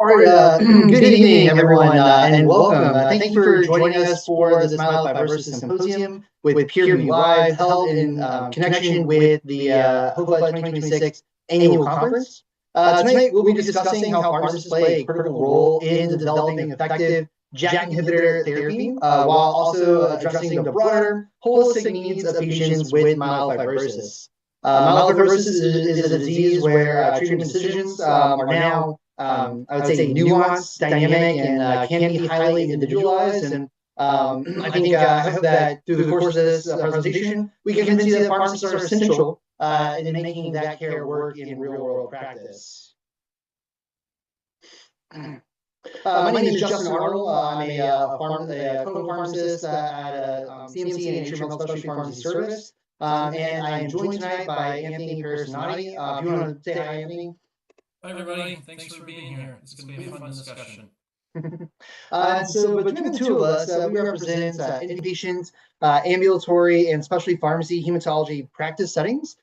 All right, good evening, everyone, and welcome. Thank you for joining us for this Myelofibrosis Symposium with PeerView Live, held in connection with the HOPA 2026 annual conference. Tonight, we'll be discussing how pharmacists play a critical role in developing effective JAK inhibitor therapy, while also addressing the broader holistic needs of patients with myelofibrosis. Myelofibrosis is a disease where treatment decisions are now I would say nuanced, dynamic, and can be highly individualized. And I hope that through the course of this presentation, we can convince you that pharmacists are essential in making that care work in real-world practice. My name is Justin Arnall. I'm a clinical pharmacist at CMC and Intramural Specialty Pharmacy Service. And I am joined tonight by Arnall Perissinotti. If you want to say hi, Anthony. Hi, everybody. Thanks for being here. It's going to be a fun discussion. So between the two of us, we represent inpatient, ambulatory, and specialty pharmacy hematology practice settings,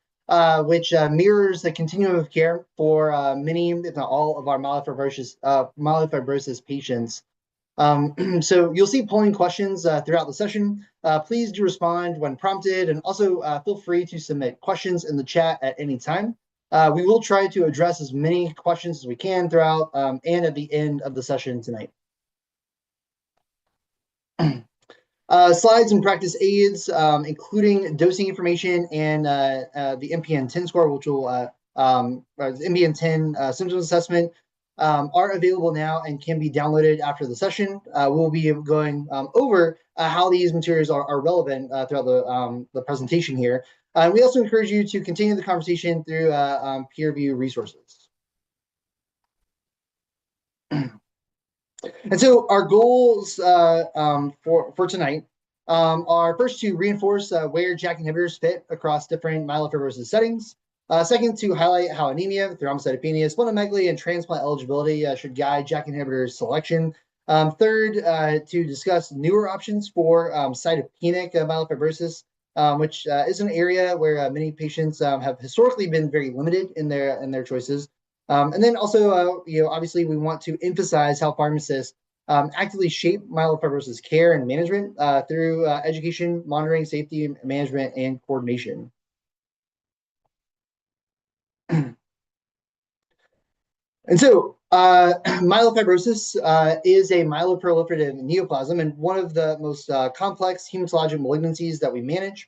which mirrors the continuum of care for many, if not all, of our myelofibrosis patients. So you'll see polling questions throughout the session. Please do respond when prompted, and also feel free to submit questions in the chat at any time. We will try to address as many questions as we can throughout and at the end of the session tonight. Slides and practice aids, including dosing information and the MPN-10 score, which will MPN-10 symptoms assessment, are available now and can be downloaded after the session. We'll be going over how these materials are relevant throughout the presentation here. We also encourage you to continue the conversation through peer review resources. And so our goals for tonight are first to reinforce where JAK inhibitors fit across different myelofibrosis settings. Second, to highlight how anemia, thrombocytopenia, splenomegaly, and transplant eligibility should guide JAK inhibitor selection. Third, to discuss newer options for cytopenic myelofibrosis, which is an area where many patients have historically been very limited in their choices. And then also, obviously, we want to emphasize how pharmacists actively shape myelofibrosis care and management through education, monitoring, safety management, and coordination. And so myelofibrosis is a myeloproliferative neoplasm and one of the most complex hematologic malignancies that we manage.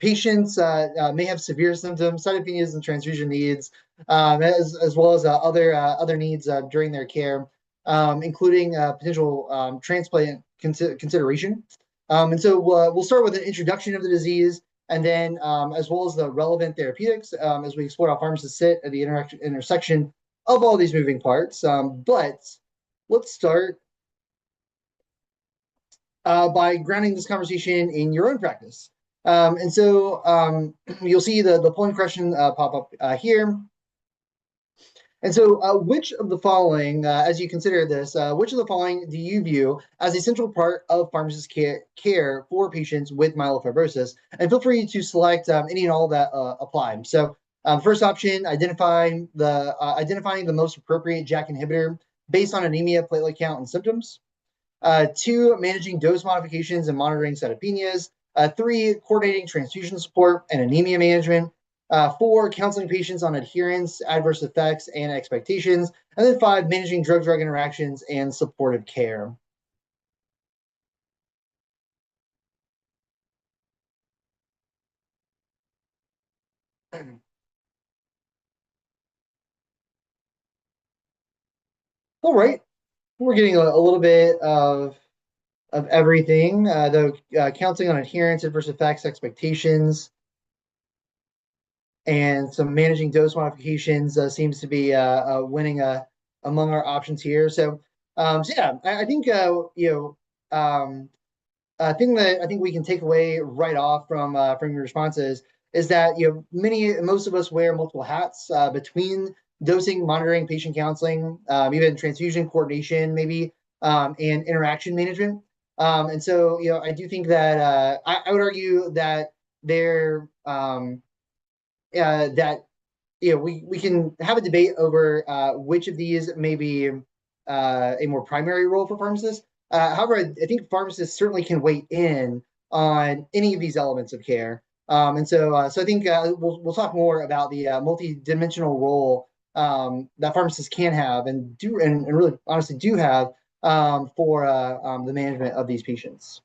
Patients may have severe symptoms, cytopenias, and transfusion needs, as well as other needs during their care, including potential transplant consideration. And so we'll start with an introduction of the disease, and then as well as the relevant therapeutics as we explore how pharmacists sit at the intersection of all these moving parts. But let's start by grounding this conversation in your own practice. And so you'll see the polling question pop up here. And so which of the following, as you consider this, which of the following do you view as a central part of pharmacist care for patients with myelofibrosis? And feel free to select any and all that apply. So first option, identifying the most appropriate JAK inhibitor based on anemia, platelet count, and symptoms. 2, managing dose modifications and monitoring cytopenias. 3, coordinating transfusion support and anemia management. 4, counseling patients on adherence, adverse effects, and expectations. And then 5, managing drug-drug interactions and supportive care. All right, we're getting a little bit of everything. Counseling on adherence, adverse effects, expectations, and some managing dose modifications seems to be winning among our options here. So So yeah, I think thing that I think we can take away right off from your responses is that most of us wear multiple hats between dosing, monitoring, patient counseling, even transfusion coordination, maybe, and interaction management. And so I do think that I would argue that there that we can have a debate over which of these may be a more primary role for pharmacists. However, I think pharmacists certainly can weigh in on any of these elements of care. So I think we'll talk more about the multi-dimensional role that pharmacists can have and really honestly do have for the management of these patients.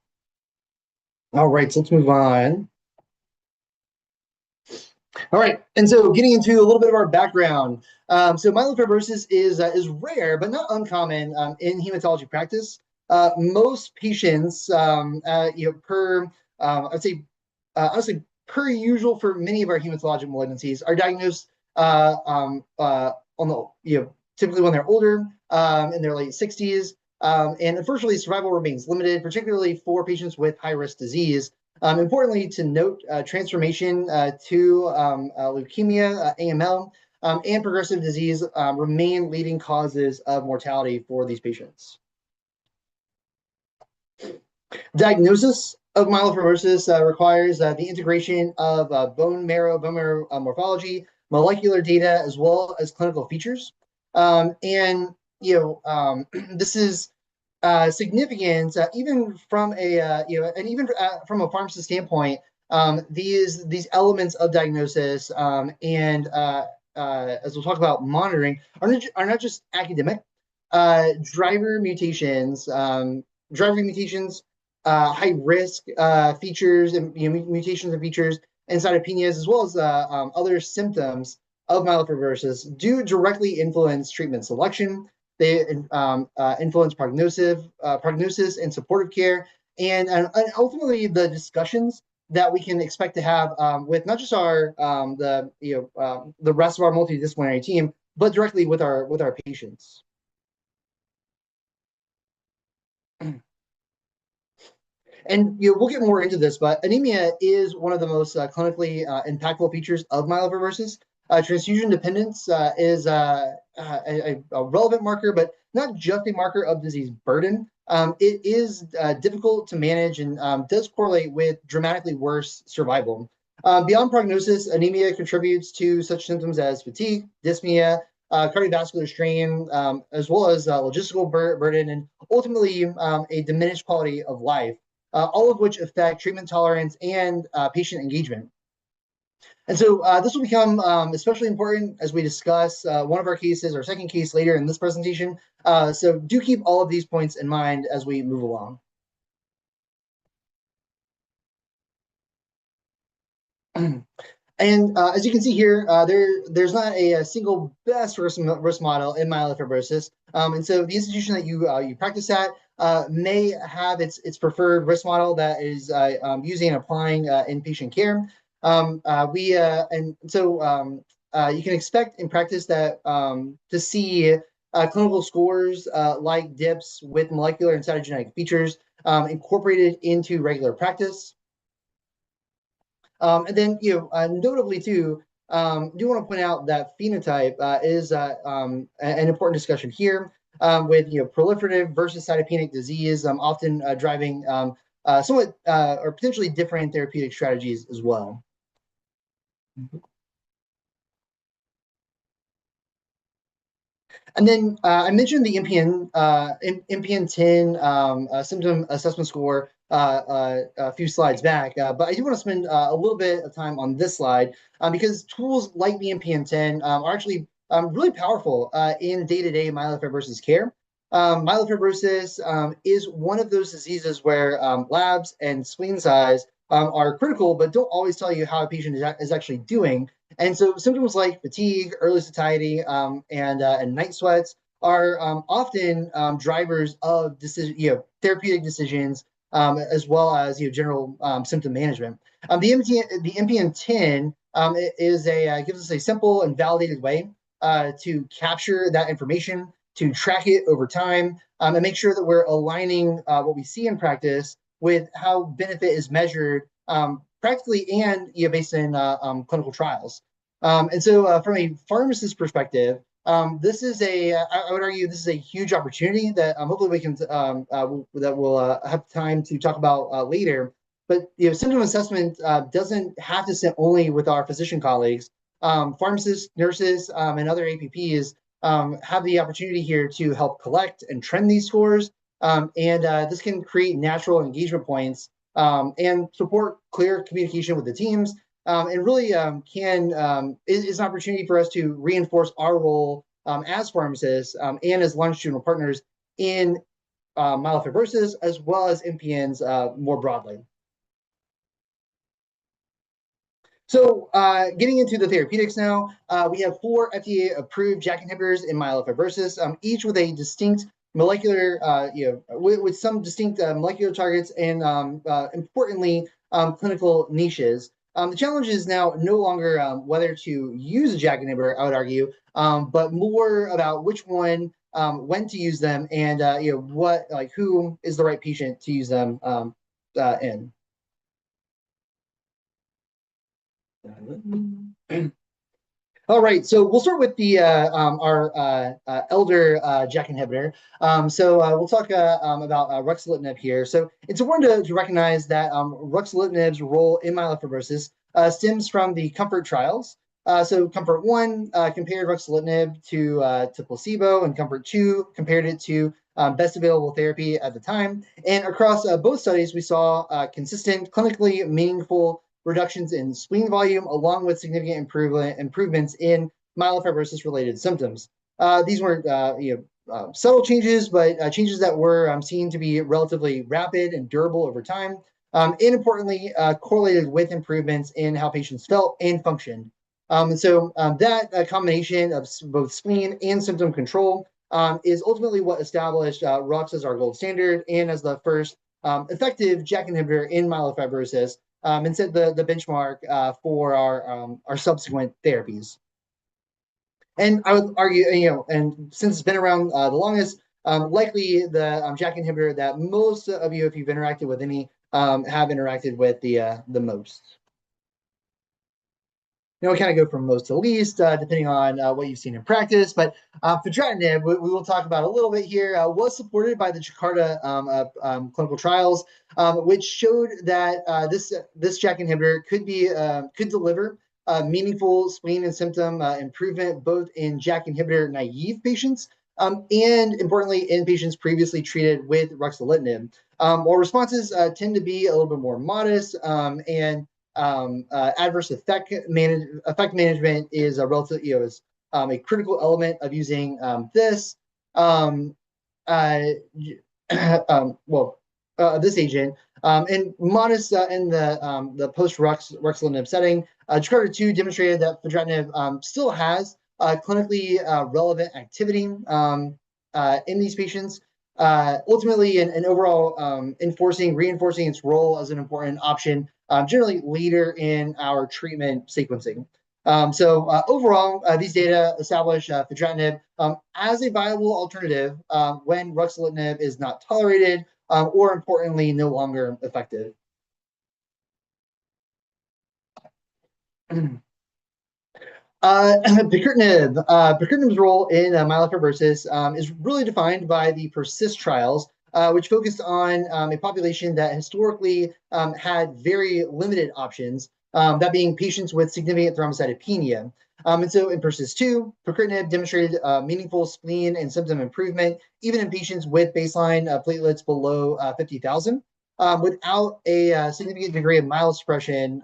All right, so let's move on. All right, and so getting into a little bit of our background. So myelofibrosis is rare but not uncommon in hematology practice. Most patients, per I'd say honestly per usual for many of our hematologic malignancies, are diagnosed on the typically when they're older, in their late 60s, and unfortunately survival remains limited, particularly for patients with high risk disease. Importantly to note, transformation to leukemia, AML, and progressive disease remain leading causes of mortality for these patients. Diagnosis of myelofibrosis requires the integration of bone marrow morphology, molecular data, as well as clinical features. This is significant, even from from a pharmacist standpoint. These elements of diagnosis and as we'll talk about monitoring are not just academic. Driver mutations, high risk features and mutations and features and cytopenias, as well as other symptoms of myelofibrosis, do directly influence treatment selection. They influence prognosis and supportive care, and ultimately the discussions that we can expect to have with not just the rest of our multidisciplinary team, but directly with our patients. And we'll get more into this, but anemia is one of the most clinically impactful features of myelofibrosis. Transfusion dependence is a relevant marker, but not just a marker of disease burden. It is difficult to manage and does correlate with dramatically worse survival. Beyond prognosis, anemia contributes to such symptoms as fatigue, dyspnea, cardiovascular strain, as well as logistical burden, and ultimately a diminished quality of life. All of which affect treatment tolerance and patient engagement. And so this will become especially important as we discuss one of our cases, our second case later in this presentation. So do keep all of these points in mind as we move along. And as you can see here, there's not a single best risk model in myelofibrosis. And so the institution that you practice at may have its preferred risk model that is using and applying inpatient care. You can expect in practice that to see clinical scores like DIPS with molecular and cytogenetic features incorporated into regular practice. And then, notably too, do want to point out that phenotype is an important discussion here with proliferative versus cytopenic disease, often driving somewhat or potentially different therapeutic strategies as well. And then I mentioned the MPN-10 symptom assessment score a few slides back, but I do want to spend a little bit of time on this slide because tools like the MPN-10 are actually really powerful in day-to-day myelofibrosis care. Myelofibrosis is one of those diseases where labs and spleen size are critical, but don't always tell you how a patient is actually doing. And so symptoms like fatigue, early satiety, and night sweats are often drivers of therapeutic decisions, as well as general symptom management. The MPN-10 gives us a simple and validated way to capture that information, to track it over time, and make sure that we're aligning what we see in practice with how benefit is measured practically and based in clinical trials. And so from a pharmacist perspective, this is I would argue this is a huge opportunity that hopefully we can that we'll have time to talk about later. But symptom assessment doesn't have to sit only with our physician colleagues. Pharmacists, nurses, and other APPs have the opportunity here to help collect and trend these scores, and this can create natural engagement points and support clear communication with the teams, and really is an opportunity for us to reinforce our role as pharmacists and as longitudinal partners in myelofibrosis as well as MPNs more broadly. So getting into the therapeutics now, we have 4 FDA-approved JAK inhibitors in myelofibrosis, each with a distinct molecular, with some distinct molecular targets and importantly, clinical niches. The challenge is now no longer whether to use a JAK inhibitor, I would argue, but more about which one, when to use them, and who is the right patient to use them in. All right, so we'll start with the our elder JAK inhibitor. We'll talk about ruxolitinib here. So it's important to recognize that ruxolitinib's role in myelofibrosis stems from the COMFORT trials. So COMFORT 1 compared ruxolitinib to placebo, and COMFORT 2 compared it to best available therapy at the time. And across both studies, we saw consistent, clinically meaningful reductions in spleen volume, along with significant improvements in myelofibrosis-related symptoms. These weren't subtle changes, but changes that were seen to be relatively rapid and durable over time, and importantly, correlated with improvements in how patients felt and functioned. That combination of both spleen and symptom control is ultimately what established RUX as our gold standard and as the first effective JAK inhibitor in myelofibrosis, and set the benchmark for our subsequent therapies. And I would argue, and since it's been around the longest, likely the JAK inhibitor that most of you, if you've interacted with any, have interacted with the most. We kind of go from most to least, depending on what you've seen in practice. But fedratinib, we will talk about a little bit here, was supported by the Jakarta clinical trials, which showed that this JAK inhibitor could deliver meaningful spleen and symptom improvement, both in JAK inhibitor naive patients and importantly in patients previously treated with ruxolitinib. While responses tend to be a little bit more modest and adverse effect management is a relative, is a critical element of using this this agent, and modest in the post-ruxolitinib setting. Jakarta 2 demonstrated that fedratinib still has clinically relevant activity in these patients. Ultimately, and overall, reinforcing its role as an important option, generally later in our treatment sequencing. Overall, these data establish fedratinib as a viable alternative when ruxolitinib is not tolerated or, importantly, no longer effective. Pacritinib's role in myelofibrosis is really defined by the PERSIST trials, which focused on a population that historically had very limited options, that being patients with significant thrombocytopenia. And so in PERSIST 2, pacritinib demonstrated meaningful spleen and symptom improvement, even in patients with baseline platelets below 50,000. Without a significant degree of myelosuppression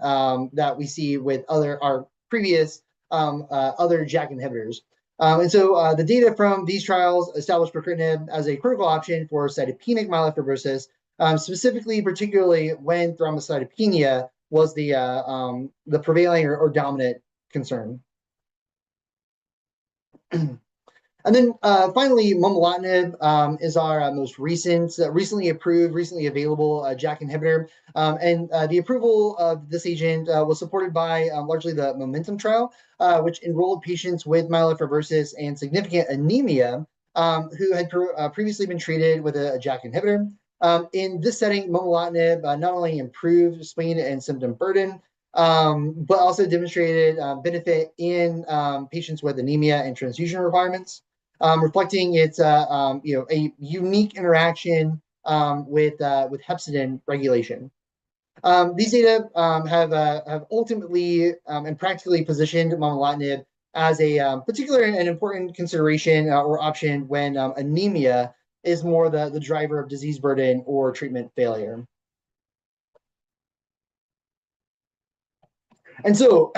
that we see with our previous other JAK inhibitors. The data from these trials established pacritinib as a critical option for cytopenic myelofibrosis, particularly when thrombocytopenia was the prevailing or dominant concern. And then finally, momelotinib is our most recently approved, recently available JAK inhibitor. The approval of this agent was supported by largely the MOMENTUM trial, which enrolled patients with myelofibrosis and significant anemia who had previously been treated with a JAK inhibitor. In this setting, momelotinib not only improved spleen and symptom burden, but also demonstrated benefit in patients with anemia and transfusion requirements, reflecting its a unique interaction with hepcidin regulation. These data have ultimately and practically positioned momelotinib as a particular and important consideration or option when anemia is more the driver of disease burden or treatment failure. And so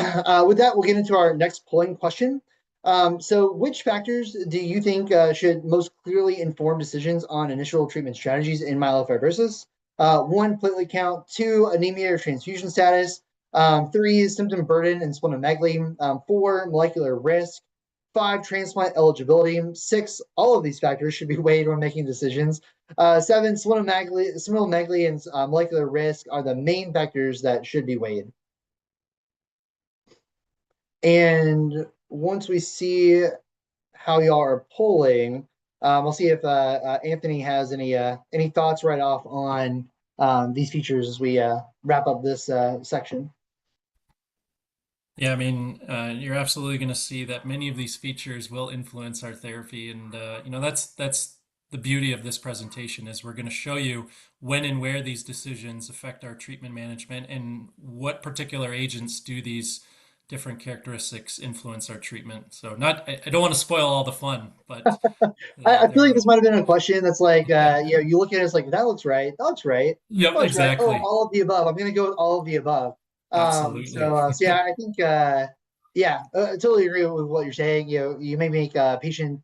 with that, we'll get into our next polling question. So which factors do you think should most clearly inform decisions on initial treatment strategies in myelofibrosis? One, platelet count. Two, anemia or transfusion status. Three, symptom burden and splenomegaly. Four, molecular risk. Five, transplant eligibility. Six, all of these factors should be weighed when making decisions. Seven, splenomegaly and molecular risk are the main factors that should be weighed. And once we see how y'all are polling, we'll see if Anthony has any thoughts right off on these features as we wrap up this section. Yeah, I mean, you're absolutely going to see that many of these features will influence our therapy, and that's the beauty of this presentation is we're going to show you when and where these decisions affect our treatment management and what particular agents do these different characteristics influence our treatment. So, I don't want to spoil all the fun, but I feel like there. this might have been a question that's like, you look at it, it's like, that looks right. That looks right. Yep, That looks right. Oh, exactly, all of the above. I'm going to go with all of the above. absolutely. So yeah, I think, I totally agree with what you're saying. You may make patient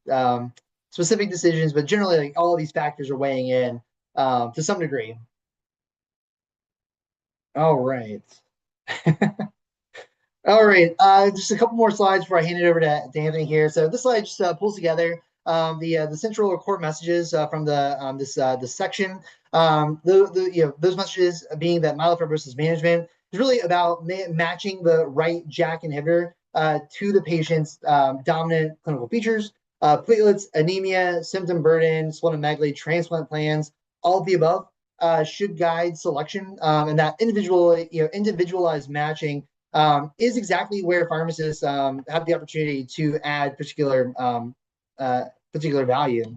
specific decisions, but generally, like all of these factors are weighing in to some degree. All right. All right, just a couple more slides before I hand it over to Anthony here. So this slide just pulls together the central core messages from this section. Those messages being that myelofibrosis management is really about matching the right JAK inhibitor to the patient's dominant clinical features, platelets, anemia, symptom burden, splenomegaly, transplant plans, all of the above should guide selection, and that individualized matching is exactly where pharmacists have the opportunity to add particular value.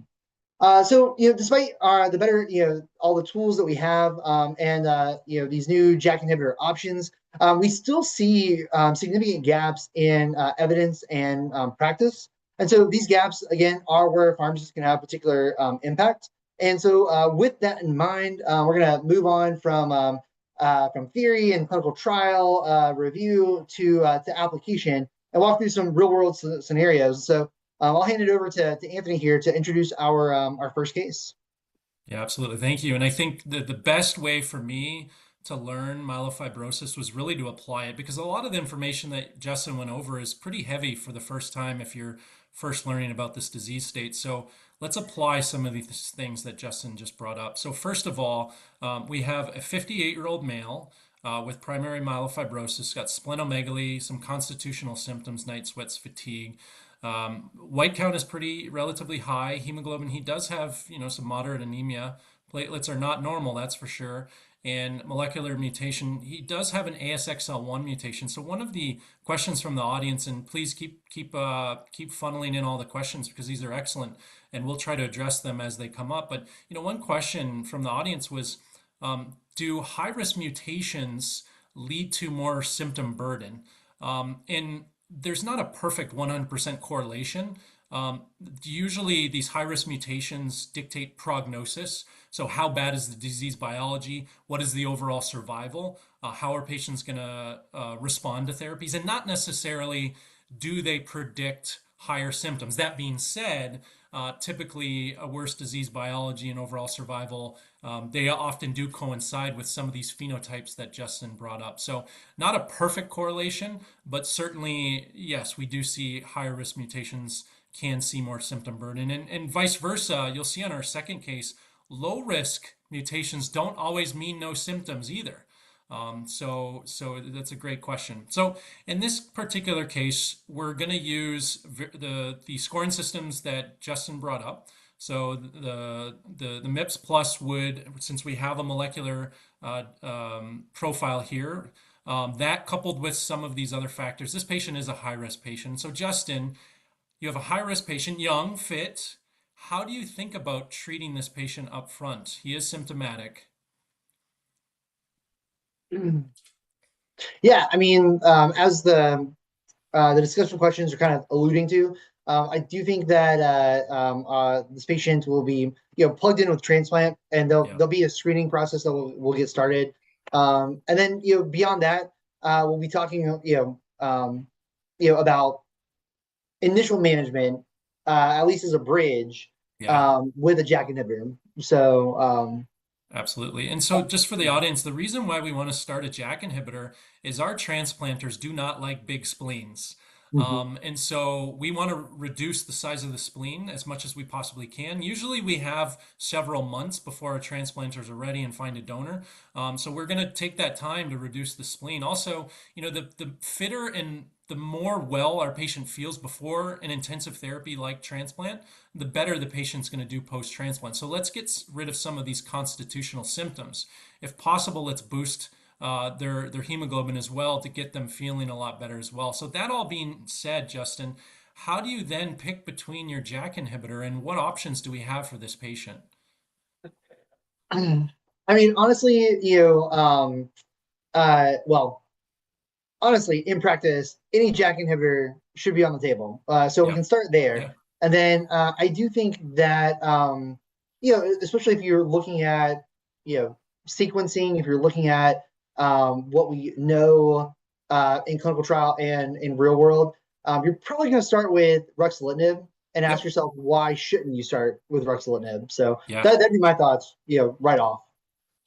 So, despite the better, all the tools that we have and, these new JAK inhibitor options, we still see significant gaps in evidence and practice. And so these gaps, again, are where pharmacists can have particular impact. And so with that in mind, we're going to move on from theory and clinical trial review to application and walk through some real world scenarios. So I'll hand it over to Anthony here to introduce our first case. Yeah, absolutely. Thank you. And I think the best way for me to learn myelofibrosis was really to apply it because a lot of the information that Justin went over is pretty heavy for the first time if you're first learning about this disease state. So let's apply some of these things that Justin just brought up. So first of all, we have a 58-year-old male with primary myelofibrosis, got splenomegaly, some constitutional symptoms, night sweats, fatigue. White count is pretty relatively high. Hemoglobin, he does have, some moderate anemia. Platelets are not normal, that's for sure. And molecular mutation, he does have an ASXL1 mutation. So one of the questions from the audience, and please keep funneling in all the questions because these are excellent, and we'll try to address them as they come up. But one question from the audience was, do high-risk mutations lead to more symptom burden? And there's not a perfect 100% correlation. Usually these high-risk mutations dictate prognosis. So how bad is the disease biology? What is the overall survival? How are patients going to respond to therapies? And not necessarily do they predict higher symptoms. That being said, typically a worse disease biology and overall survival, they often do coincide with some of these phenotypes that Justin brought up. So not a perfect correlation, but certainly, yes, we do see higher risk mutations can see more symptom burden. And vice versa, you'll see on our second case, low risk mutations don't always mean no symptoms either. So that's a great question. So in this particular case, we're going to use the scoring systems that Justin brought up. So the MIPS plus would, since we have a molecular profile here, that coupled with some of these other factors, this patient is a high risk patient. So Justin, you have a high risk patient, young, fit. How do you think about treating this patient up front? He is symptomatic. Yeah, I mean, as the discussion questions are kind of alluding to, I do think that this patient will be, plugged in with transplant, and Yeah. there'll be a screening process that will get started, and then beyond that, we'll be talking, about initial management, at least as a bridge, Yeah. with a JAK inhibitor. So, Absolutely. And so, just for the audience, the reason why we want to start a JAK inhibitor is our transplanters do not like big spleens. mhm, And so, we want to reduce the size of the spleen as much as we possibly can. Usually, we have several months before our transplanters are ready and find a donor. So, we're going to take that time to reduce the spleen. Also, the fitter and the more well our patient feels before an intensive therapy like transplant, the better the patient's going to do post transplant. So let's get rid of some of these constitutional symptoms. If possible, let's boost their hemoglobin as well to get them feeling a lot better as well. So that all being said, Justin, how do you then pick between your JAK inhibitor and what options do we have for this patient? I mean, honestly, well, honestly, in practice, any JAK inhibitor should be on the table. So we Yeah, can start there. yeah, And then I do think that, especially if you're looking at, sequencing, if you're looking at what we know in clinical trial and in real world, you're probably going to start with ruxolitinib and ask yep, yourself, why shouldn't you start with ruxolitinib? So yeah. that'd be my thoughts, right off.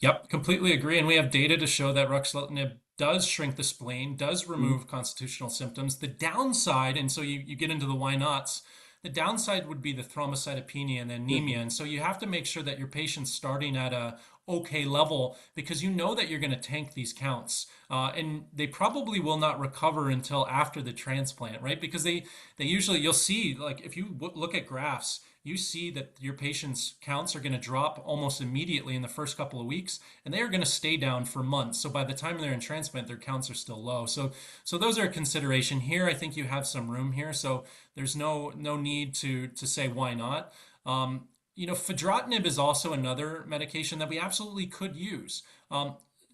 Yep, completely agree. And we have data to show that ruxolitinib does shrink the spleen, does Mhm, remove constitutional symptoms. The downside, and so you get into the why nots, the downside would be the thrombocytopenia and the anemia. mhm, And so you have to make sure that your patient's starting at a okay level because you know that you're going to tank these counts. And they probably will not recover until after the transplant, right? Because they usually, you'll see, like if you look at graphs, you see that your patient's counts are going to drop almost immediately in the first couple of weeks, and they are going to stay down for months. So by the time they're in transplant, their counts are still low. So those are a consideration here. I think you have some room here, so there's no need to say why not. Fedratinib is also another medication that we absolutely could use.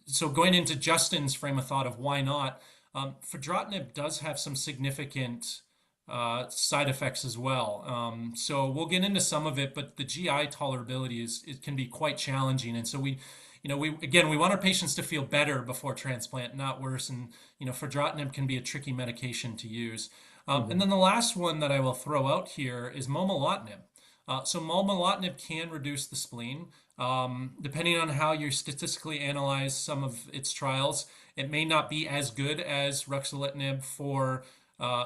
So going into Justin's frame of thought of why not, fedratinib does have some significant side effects as well. So we'll get into some of it, but the GI tolerability it can be quite challenging. And so we want our patients to feel better before transplant, not worse. And fedratinib can be a tricky medication to use. And mhm, then the last one that I will throw out here is momelotinib. So momelotinib can reduce the spleen. Depending on how you statistically analyze some of its trials, it may not be as good as ruxolitinib for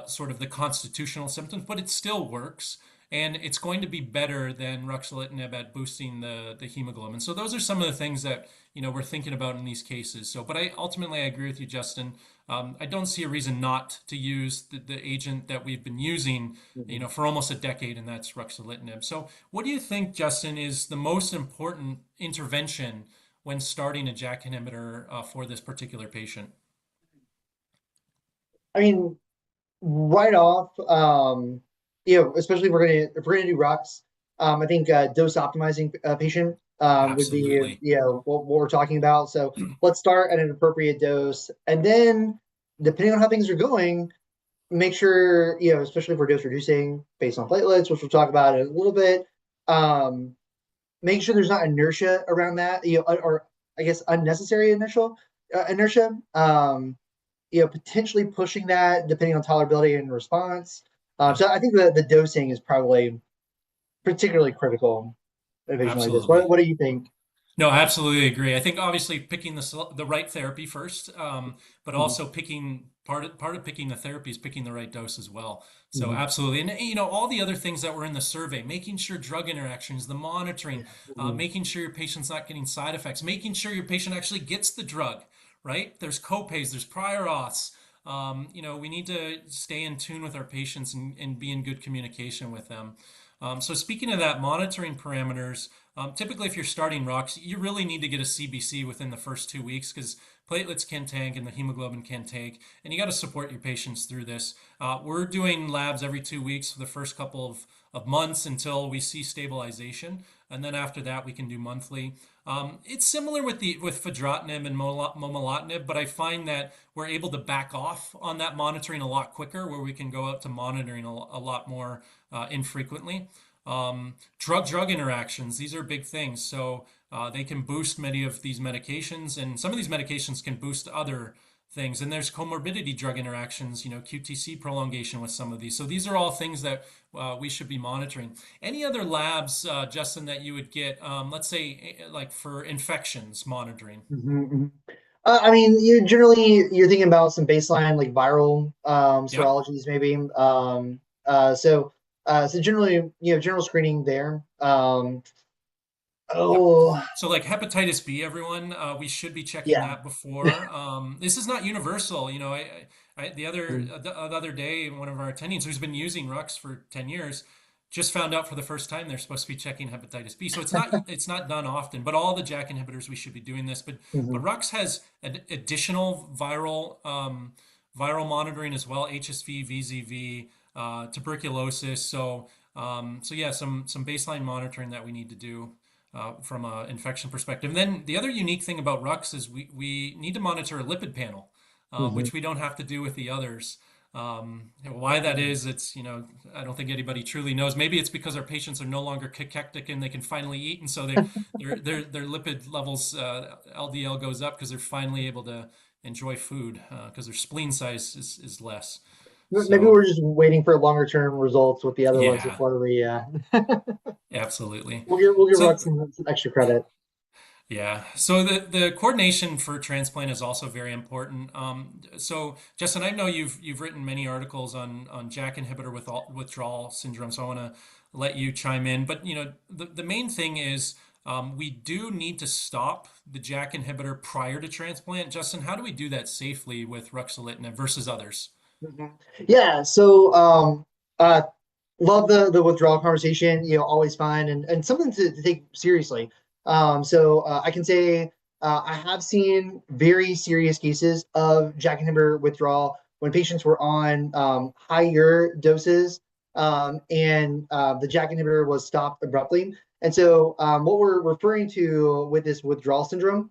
sort of the constitutional symptoms, but it still works. And it's going to be better than ruxolitinib at boosting the hemoglobin. So those are some of the things that we're thinking about in these cases. So, but I agree with you, Justin. I don't see a reason not to use the agent that we've been using, mhm. for almost a decade, and that's ruxolitinib. So, what do you think, Justin, is the most important intervention when starting a JAK inhibitor for this particular patient? I mean, right off, especially if we're gonna do rocks, I think dose optimizing a patient would be Absolutely. what we're talking about. So let's start at an appropriate dose, and then depending on how things are going, make sure especially if we're dose reducing based on platelets, which we'll talk about in a little bit. Um, make sure there's not inertia around that, or I guess unnecessary initial inertia. Potentially pushing that depending on tolerability and response. Yep. So I think the dosing is probably particularly critical in a patient like this. What Absolutely. what do you think? No, I absolutely agree. I think obviously picking the right therapy first, but Mhm, also picking part of picking the therapy is picking the right dose as well. So mhm, absolutely, and all the other things that were in the survey, making sure drug interactions, the monitoring, mhm, making sure your patient's not getting side effects, making sure your patient actually gets the drug, right? There's copays, there's prior auths. We need to stay in tune with our patients and be in good communication with them. So speaking of that, monitoring parameters, typically if you're starting rux, you really need to get a CBC within the first 2 weeks because platelets can tank and the hemoglobin can tank, and you got to support your patients through this. We're doing labs every 2 weeks for the first couple of months until we see stabilization, and then after that we can do monthly. It's similar with fedratinib and momelotinib, but I find that we're able to back off on that monitoring a lot quicker, where we can go out to monitoring a lot more infrequently. Drug-drug interactions, these are big things. So they can boost many of these medications, and some of these medications can boost other things. And there's comorbidity drug interactions, QTC prolongation with some of these. So these are all things that we should be monitoring. Any other labs, Justin, that you would get, let's say, like for infections monitoring? Mhm. I mean, you're thinking about some baseline like viral Yep. serologies maybe. So generally, general screening there. Yep. Oh So like hepatitis B, everyone, we should be checking yeah. that before. This is not universal. The other day, one of our attendings who's been using Rux for 10 years just found out for the first time they're supposed to be checking hepatitis B. So it's not done often, but all the JAK inhibitors we should be doing this. But Mhm. Rux has an additional viral monitoring as well, HSV, VZV, tuberculosis. So yeah, some baseline monitoring that we need to do from an infection perspective. And then the other unique thing about Rux is we need to monitor a lipid panel, Mhm. which we don't have to do with the others. Why that Mhm. is, I don't think anybody truly knows. Maybe it's because our patients are no longer cachectic and they can finally eat, and so their lipid levels LDL goes up because they're finally able to enjoy food because their spleen size is less. Maybe So we're just waiting for longer term results with the other ones yeah, before we absolutely. we'll give So Rux some extra credit. yeah. So the coordination for transplant is also very important. So Justin, I know you've written many articles on JAK inhibitor withdrawal syndrome, so I want to let you chime in. But the main thing is we do need to stop the JAK inhibitor prior to transplant. Justin, how do we do that safely with ruxolitinib versus others? Mhm. Yeah, so love the withdrawal conversation, always fun and something to take seriously. I can say I have seen very serious cases of JAK inhibitor withdrawal when patients were on higher doses and the JAK inhibitor was stopped abruptly. And so what we're referring to with this withdrawal syndrome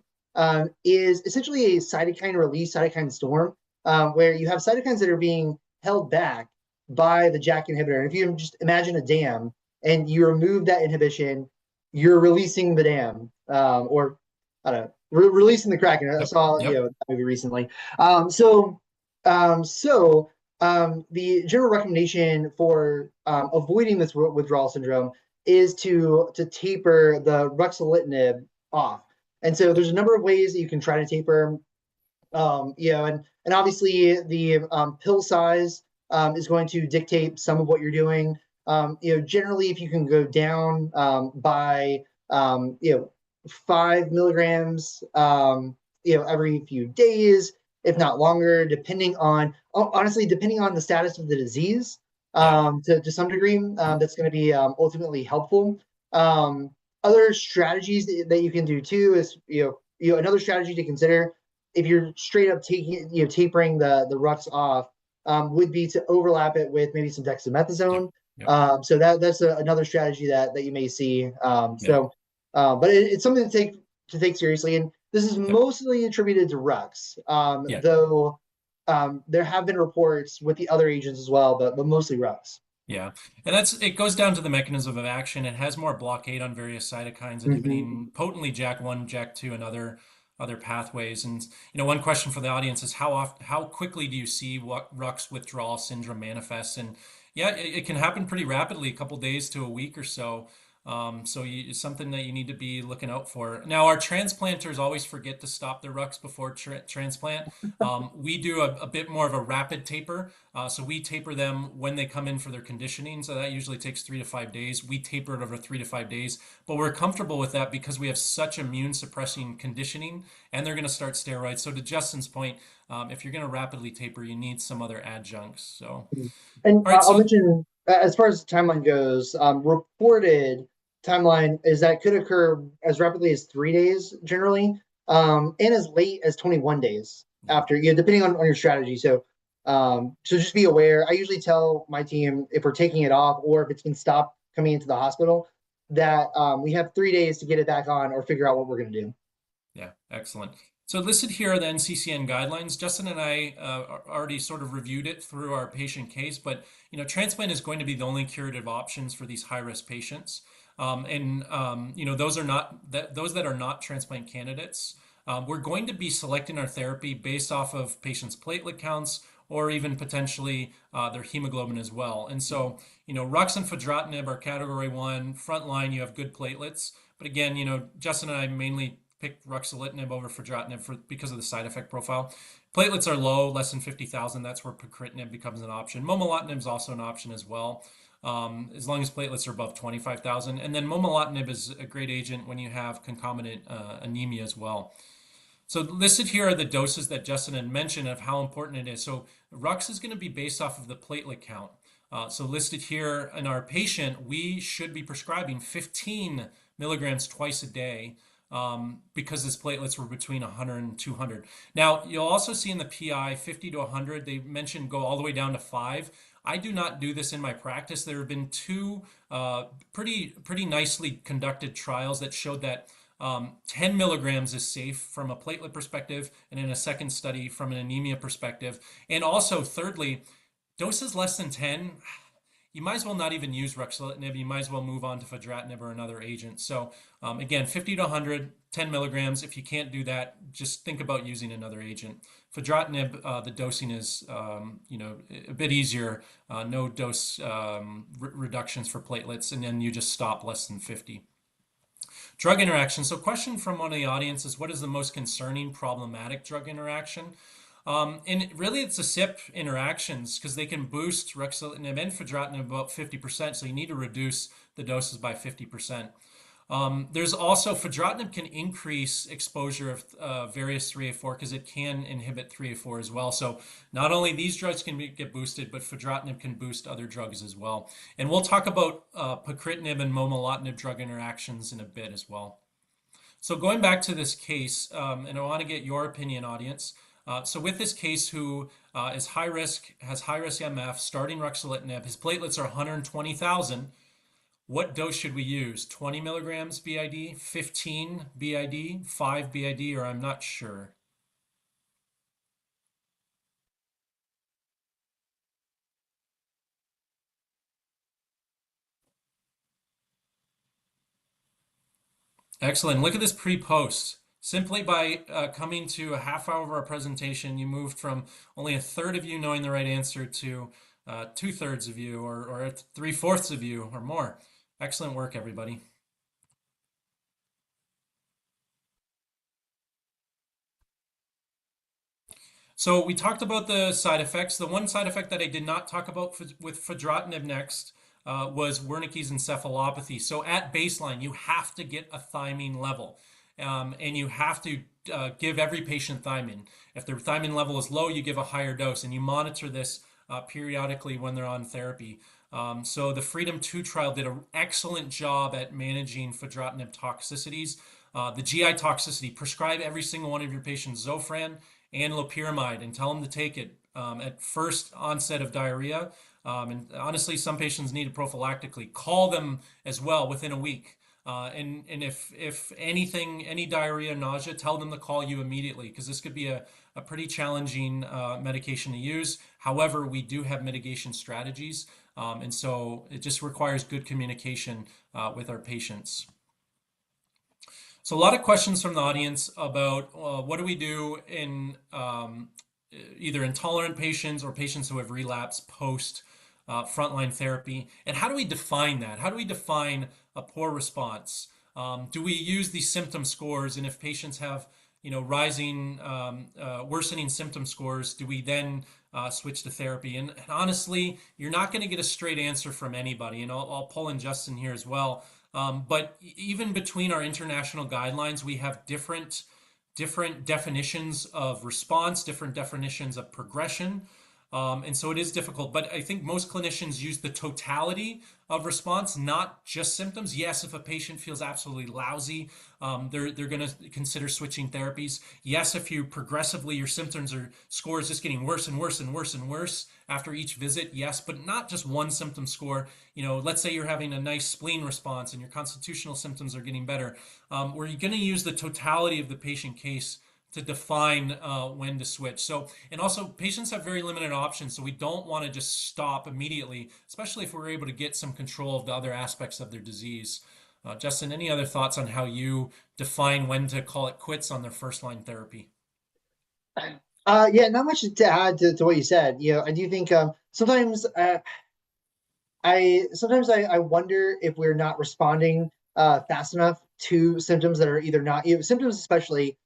is essentially a cytokine release, cytokine storm, where you have cytokines that are being held back by the JAK inhibitor. And if you just imagine a dam and you remove that inhibition, you're releasing the dam, or I don't know, releasing the Kraken. I Yep. saw Yep. that movie recently. Um, so um, so the general recommendation for avoiding this withdrawal syndrome is to taper the ruxolitinib off. And so there's a number of ways that you can try to taper and obviously the pill size is going to dictate some of what you're doing. Generally, if you can go down by 5 milligrams, every few days, if not longer, depending on the status of the disease, Yeah. to some degree, that's going to be ultimately helpful. Um, Other strategies that you can do too is another strategy to consider if you're straight up tapering the rux off, would be to overlap it with maybe some Yep. dexamethasone. Yep. So that's another strategy that you may see. Yep. But it's something to take seriously, and this is Yep. mostly attributed to rux, Yeah. though there have been reports with the other agents as well, but mostly rux. Yeah, and it goes down to the mechanism of action. It has more blockade on various cytokines, Mm-hmm. inhibiting potently JAK1, JAK2, and other pathways. And one question for the audience is how quickly do you see what Rux withdrawal syndrome manifests? And yeah, it can happen pretty rapidly, a couple days to a week or so. It's something that you need to be looking out for. Now, our transplanters always forget to stop their rucks before transplant. We do a bit more of a rapid taper. So we taper them when they come in for their conditioning. So that usually takes 3 to 5 days. We taper it over 3 to 5 days, but we're comfortable with that because we have such immune suppressing conditioning, and they're going to start steroids. So to Justin's point, if you're going to rapidly taper, you need some other adjuncts. So, And all right. I'll So mention, as far as the timeline goes, reported timeline is that could occur as rapidly as 3 days generally, and as late as 21 days yeah. after, depending on your strategy. So just be aware. I usually tell my team if we're taking it off or if it's been stopped coming into the hospital that we have 3 days to get it back on or figure out what we're going to do. Yeah, excellent. So listed here are the NCCN guidelines. Justin and I already sort of reviewed it through our patient case, but transplant is going to be the only curative options for these high-risk patients. Those that are not transplant candidates, we're going to be selecting our therapy based off of patients' platelet counts or even potentially their hemoglobin as well. And so, Rux and fedratinib are category 1. Frontline, you have good platelets. But again, Justin and I mainly pick ruxolitinib over fedratinib because of the side effect profile. Platelets are low, less than 50,000. That's where pacritinib becomes an option. Momelotinib is also an option as well, as long as platelets are above 25,000. And then momelotinib is a great agent when you have concomitant anemia as well. So listed here are the doses that Justin had mentioned of how important it is. So Rux is going to be based off of the platelet count. So listed here in our patient, we should be prescribing 15 milligrams twice a day because his platelets were between 100 and 200. Now, you'll also see in the PI 50 to 100, they mentioned go all the way down to 5. I do not do this in my practice. There have been two pretty nicely conducted trials that showed that 10 milligrams is safe from a platelet perspective, and in a second study from an anemia perspective. And also, thirdly, doses less than 10, you might as well not even use ruxolitinib. You might as well move on to fedratinib or another agent. So again, 50 to 100, 10 milligrams. If you can't do that, just think about using another agent. Fedratinib, the dosing is a bit easier. No dose reductions for platelets, and then you just stop less than 50. Drug interaction. So question from one of the audience is, what is the most concerning problematic drug interaction? And really it's the CYP interactions because they can boost ruxolitinib and fedratinib about 50%. So you need to reduce the doses by 50%. There's also fedratinib can increase exposure of various 3A4 because it can inhibit 3A4 as well. So not only these drugs can get boosted, but fedratinib can boost other drugs as well. And we'll talk about pacritinib and momelotinib drug interactions in a bit as well. So going back to this case, and I want to get your opinion, audience. So with this case who is high risk, has high risk MF, starting ruxolitinib, his platelets are 120,000. What dose should we use? 20 milligrams BID, 15 BID, 5 BID, or I'm not sure. Excellent. Look at this pre-post. Simply by coming to a half hour of our presentation, you moved from only a third of you knowing the right answer to 2/3 of you or 3/4 of you or more. Excellent work, everybody. So we talked about the side effects. The one side effect that I did not talk about with fedratinib next was Wernicke's encephalopathy. So at baseline, you have to get a thymine level. And you have to give every patient thymine. If their thymine level is low, you give a higher dose, and you monitor this periodically when they're on therapy. So the Freedom 2 trial did an excellent job at managing fedratinib toxicities. The GI toxicity, prescribe every single one of your patients Zofran and loperamide and tell them to take it at first onset of diarrhea. And honestly, some patients need it prophylactically. Call them as well within a week. And if anything, any diarrhea, nausea, tell them to call you immediately because this could be a pretty challenging medication to use. However, we do have mitigation strategies. And so it just requires good communication with our patients. So a lot of questions from the audience about what do we do in either intolerant patients or patients who have relapsed post frontline therapy, and how do we define that? How do we define a poor response? Do we use these symptom scores? And if patients have, rising, worsening symptom scores, do we then switch to therapy? And honestly, you're not going to get a straight answer from anybody. And I'll pull in Justin here as well. But even between our international guidelines, we have different definitions of response, different definitions of progression. And so it is difficult, but I think most clinicians use the totality of response, not just symptoms. Yes, if a patient feels absolutely lousy, they're going to consider switching therapies. Yes, if you progressively your symptoms or scores just getting worse and worse and worse and worse after each visit, yes, but not just one symptom score. Let's say you're having a nice spleen response and your constitutional symptoms are getting better. We're going to use the totality of the patient case to define when to switch. So, and also patients have very limited options, so we don't want to just stop immediately, especially if we're able to get some control of the other aspects of their disease. Justin, any other thoughts on how you define when to call it quits on their first line therapy? Yeah, not much to add to what you said. I do think sometimes I wonder if we're not responding fast enough to symptoms that are either not symptoms, especially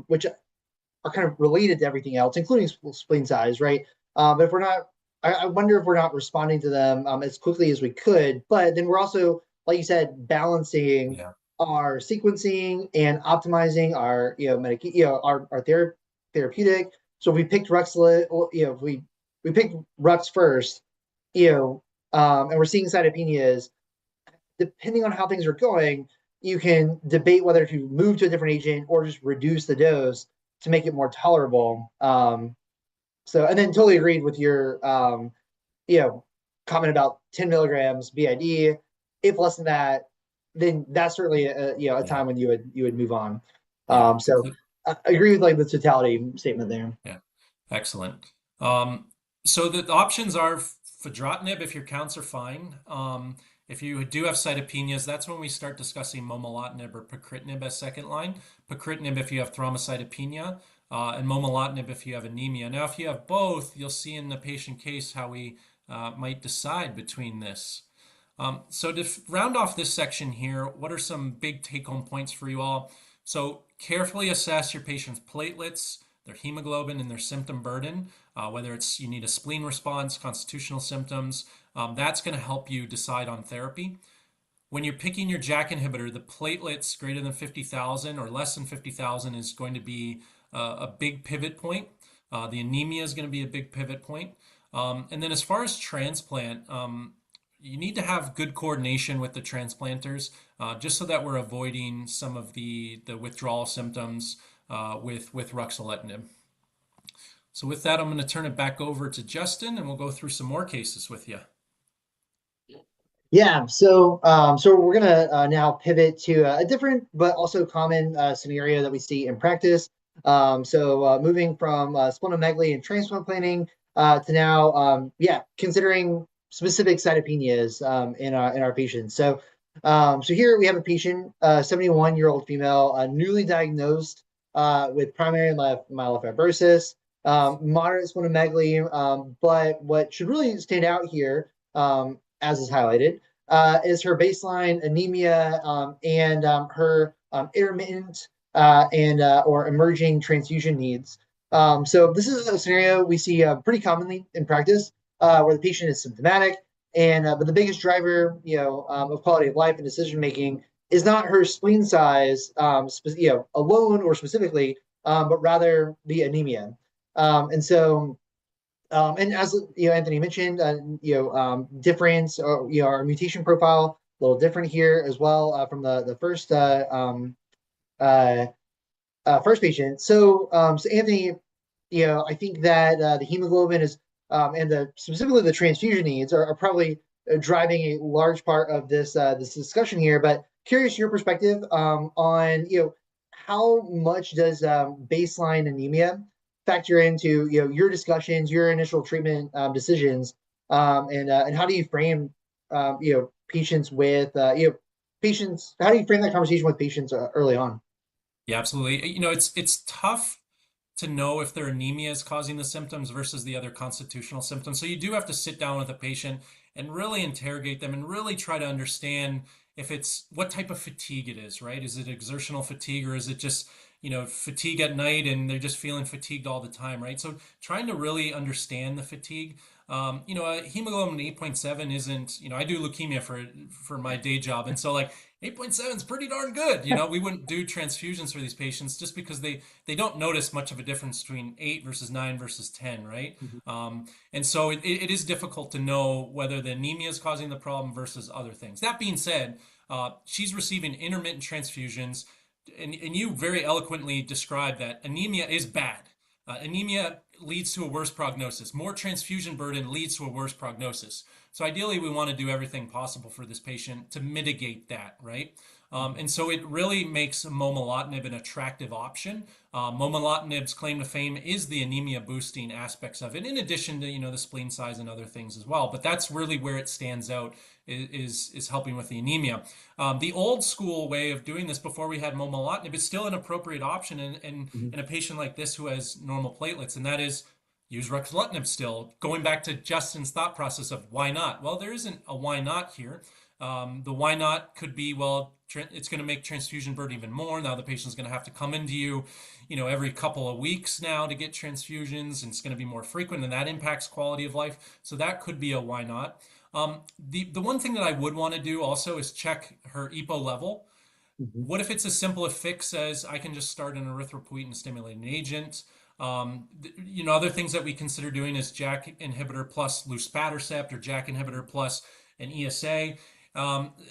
which are kind of related to everything else, including spleen size, right? But if we're not, I wonder if we're not responding to them as quickly as we could. But then we're also, like you said, balancing Yeah. our sequencing and optimizing our, our therapeutic. So if we picked Ruxolitinib, or, if we picked Rux first, and we're seeing cytopenias, depending on how things are going, you can debate whether to move to a different agent or just reduce the dose to make it more tolerable. And then totally agreed with your, comment about 10 milligrams BID. If less than that, then that's certainly a Yeah. time when you would move on. Yeah. So I agree with like the totality statement there. Yeah. Excellent. So the options are fedratinib if your counts are fine. If you do have cytopenias, that's when we start discussing momelotinib or pacritinib as second line. Pacritinib if you have thrombocytopenia, and momelotinib if you have anemia. Now, if you have both, you'll see in the patient case how we might decide between this. So to round off this section here, what are some big take-home points for you all? So carefully assess your patient's platelets, their hemoglobin, and their symptom burden, whether it's you need a spleen response, constitutional symptoms. That's going to help you decide on therapy. When you're picking your JAK inhibitor, the platelets greater than 50,000 or less than 50,000 is going to be a big pivot point. The anemia is going to be a big pivot point. And then as far as transplant, you need to have good coordination with the transplanters, just so that we're avoiding some of the withdrawal symptoms with ruxolitinib. So with that, I'm going to turn it back over to Justin, and we'll go through some more cases with you. Yeah, so we're gonna now pivot to a different but also common scenario that we see in practice. Moving from splenomegaly and transplant planning to now, considering specific cytopenias in our patients. So here we have a patient, 71-year-old female, newly diagnosed with primary myelofibrosis, moderate splenomegaly, but what should really stand out here, as is highlighted, is her baseline anemia and her intermittent and or emerging transfusion needs. So this is a scenario we see pretty commonly in practice, where the patient is symptomatic, and but the biggest driver, of quality of life and decision making is not her spleen size, alone or specifically, but rather the anemia. And as Anthony mentioned, difference or our mutation profile a little different here as well from the first patient. So Anthony, I think that the hemoglobin is and specifically the transfusion needs are probably driving a large part of this discussion here. But curious your perspective on how much does baseline anemia factor into your discussions, your initial treatment decisions, and how do you frame patients with patients? How do you frame that conversation with patients early on? Yeah, absolutely. It's tough to know if their anemia is causing the symptoms versus the other constitutional symptoms. So you do have to sit down with a patient and really interrogate them and really try to understand, if it's what type of fatigue it is, right? Is it exertional fatigue or is it just, fatigue at night and they're just feeling fatigued all the time, right? So trying to really understand the fatigue. A hemoglobin 8.7 isn't, I do leukemia for my day job. And so like 8.7 is pretty darn good. We wouldn't do transfusions for these patients just because they don't notice much of a difference between 8 versus 9 versus 10, right? Mhm. And so it is difficult to know whether the anemia is causing the problem versus other things. That being said, she's receiving intermittent transfusions, and you very eloquently described that anemia is bad. Anemia leads to a worse prognosis. More transfusion burden leads to a worse prognosis. So ideally, we want to do everything possible for this patient to mitigate that, right? And so it really makes momelotinib an attractive option. Momelotinib's claim to fame is the anemia boosting aspects of it, in addition to the spleen size and other things as well. But that's really where it stands out is helping with the anemia. The old school way of doing this before we had momelotinib is still an appropriate option Mhm. in a patient like this who has normal platelets, and that is use ruxolitinib still. Going back to Justin's thought process of why not? Well, there isn't a why not here. The why not could be, well, it's going to make transfusion burden even more. Now the patient's going to have to come into you, every couple of weeks now to get transfusions, and it's going to be more frequent, and that impacts quality of life. So that could be a why not. The one thing that I would want to do also is check her EPO level. Mhm. What if it's as simple a fix as I can just start an erythropoietin stimulating agent? Other things that we consider doing is JAK inhibitor plus luspatercept or JAK inhibitor plus an ESA.